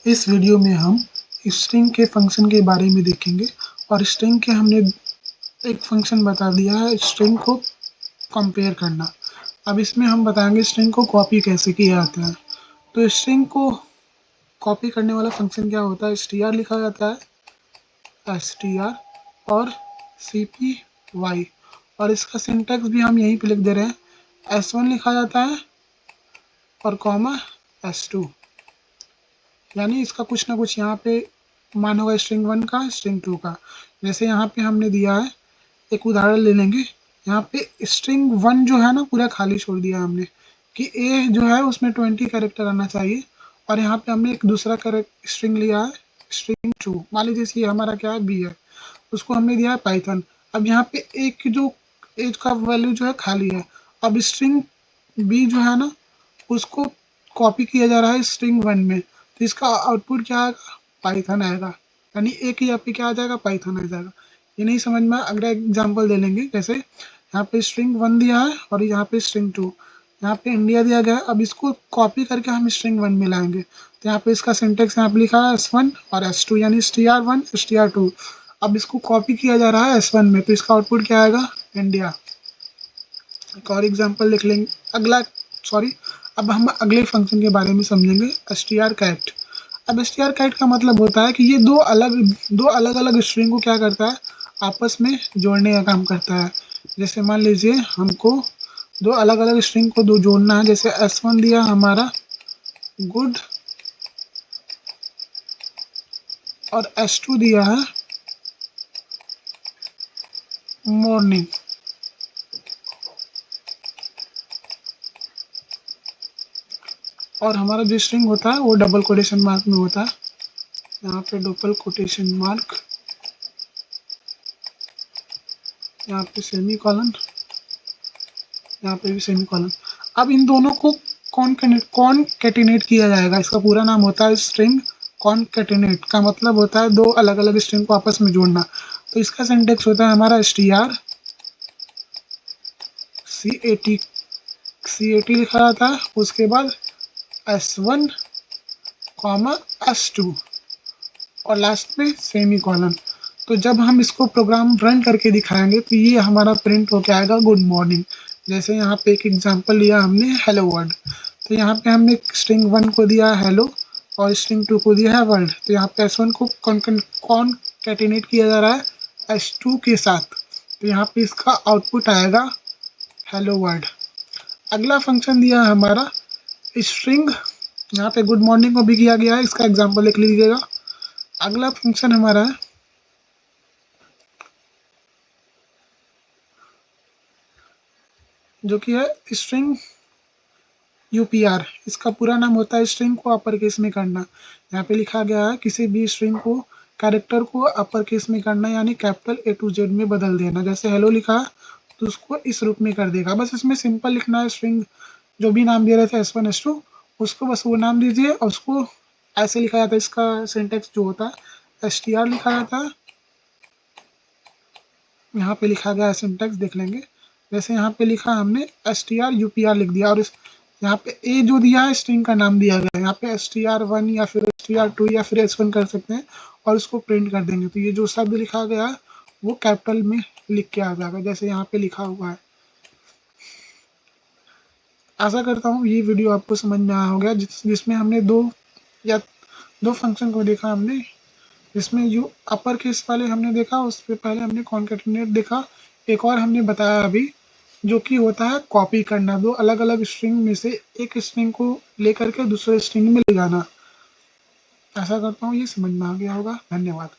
इस वीडियो में हम स्ट्रिंग के फंक्शन के बारे में देखेंगे और स्ट्रिंग के हमने एक फंक्शन बता दिया है स्ट्रिंग को कंपेयर करना। अब इसमें हम बताएंगे स्ट्रिंग को कॉपी कैसे किया जाता है। तो स्ट्रिंग को कॉपी करने वाला फंक्शन क्या होता है, str लिखा जाता है str और cpy, और इसका सिंटैक्स भी हम यहीं पे लिख दे रहे हैं, s1 लिखा जाता है और कॉमा s2, यानी इसका कुछ ना कुछ यहाँ पे मान होगा स्ट्रिंग 1 का स्ट्रिंग 2 का। जैसे यहाँ पे हमने दिया है, एक उदाहरण ले लेंगे। यहाँ पे स्ट्रिंग 1 जो है ना पूरा खाली छोड़ दिया हमने कि ए जो है उसमें 20 कैरेक्टर आना चाहिए, और यहाँ पे हमने एक दूसरा स्ट्रिंग लिया है स्ट्रिंग 2, मान लीजिए ये हमारा क्या है बी है, उसको हमने दिया है पाइथन। अब यहाँ पे एक जो एज का वैल्यू जो है खाली है। अब स्ट्रिंग बी जो है ना उसको कॉपी किया जा रहा है स्ट्रिंग 1 में, तो इसका आउटपुट क्या आएगा, पाइथन आएगा, यानी एक ही यहाँ पे क्या आ जाएगा, पाइथन आ जाएगा। ये नहीं समझ में, अगला एग्जांपल ले लेंगे। जैसे यहाँ पे स्ट्रिंग 1 दिया है और यहाँ पे स्ट्रिंग 2, यहाँ पे इंडिया दिया गया है। अब इसको कॉपी करके हम स्ट्रिंग 1 में लाएंगे, तो यहाँ पे इसका सिंटेक्स यहाँ पे लिखा है s1 और s2, यानी str1 str2। अब इसको कॉपी किया जा रहा है s1 में, तो इसका आउटपुट क्या आएगा, इंडिया। एक और एग्जांपल लिख लेंगे, अब हम अगले फंक्शन के बारे में समझेंगे, strcat। अब strcat का मतलब होता है कि ये दो अलग अलग स्ट्रिंग को क्या करता है, आपस में जोड़ने का काम करता है। जैसे मान लीजिए हमको दो अलग अलग स्ट्रिंग को दो जोड़ना है। जैसे s1 दिया हमारा गुड और s2 दिया है मॉर्निंग, और हमारा जो स्ट्रिंग होता है वो डबल कोटेशन मार्क में होता है। यहाँ पे डबल कोटेशन मार्क, यहाँ पे सेमी कॉलन, यहाँ पे भी सेमी कॉलन। अब इन दोनों को कॉनकैटिनेट किया जाएगा। इसका पूरा नाम होता है स्ट्रिंग कॉनकैटिनेट, का मतलब होता है दो अलग अलग स्ट्रिंग को आपस में जोड़ना। तो इसका सिंटेक्स होता है हमारा str cat लिखा जाता है, उसके बाद s1 s2 और लास्ट में सेमी कॉलन। तो जब हम इसको प्रोग्राम रन करके दिखाएंगे तो ये हमारा प्रिंट होके आएगा गुड मॉर्निंग। जैसे यहाँ पे एक एग्जांपल लिया हमने हेलो वर्ल्ड, तो यहाँ पे हमने स्ट्रिंग 1 को दिया है हेलो और स्ट्रिंग 2 को दिया है वर्ल्ड। तो यहाँ पे s1 को कॉनकैटिनेट किया जा रहा है s2 के साथ, तो यहाँ पे इसका आउटपुट आएगा हेलो वर्ल्ड। अगला फंक्शन दिया है हमारा स्ट्रिंग, यहाँ पे गुड मॉर्निंग को भी किया गया है, इसका एग्जाम्पल लिख लीजिएगा। अगला फंक्शन हमारा है जो कि है स्ट्रिंग UPR। इसका पूरा नाम होता है स्ट्रिंग को अपर केस में करना। यहाँ पे लिखा गया है किसी भी स्ट्रिंग को कैरेक्टर को अपर केस में करना, यानी कैपिटल A to Z में बदल देना। जैसे हेलो लिखा है तो उसको इस रूप में कर देगा। बस इसमें सिंपल लिखना है, स्ट्रिंग जो भी नाम दे रहे थे s1 s2 उसको बस वो नाम दीजिए और उसको ऐसे लिखा जाता है। इसका सिंटेक्स जो होता है str लिखा जाता है, यहाँ पे लिखा गया है सिंटेक्स देख लेंगे। जैसे यहाँ पे लिखा हमने str UPR लिख दिया, और इस यहाँ पे ए जो दिया है स्ट्रिंग का नाम दिया गया है, यहाँ पे str1 या फिर str2 या फिर s1 कर सकते हैं और उसको प्रिंट कर देंगे। तो ये जो शब्द लिखा गया है वो कैपिटल में लिख के आ जाएगा, जैसे यहाँ पे लिखा हुआ है। आशा करता हूँ ये वीडियो आपको समझ में आया होगा, जिसमें हमने दो फंक्शन को देखा हमने। इसमें जो अपर केस वाले हमने देखा, उस पर पहले हमने कॉनकैटिनेट देखा। एक और हमने बताया अभी जो कि होता है कॉपी करना, दो अलग अलग स्ट्रिंग में से एक स्ट्रिंग को लेकर के दूसरे स्ट्रिंग में ले जाना। आशा करता हूँ ये समझ में आ गया होगा। धन्यवाद।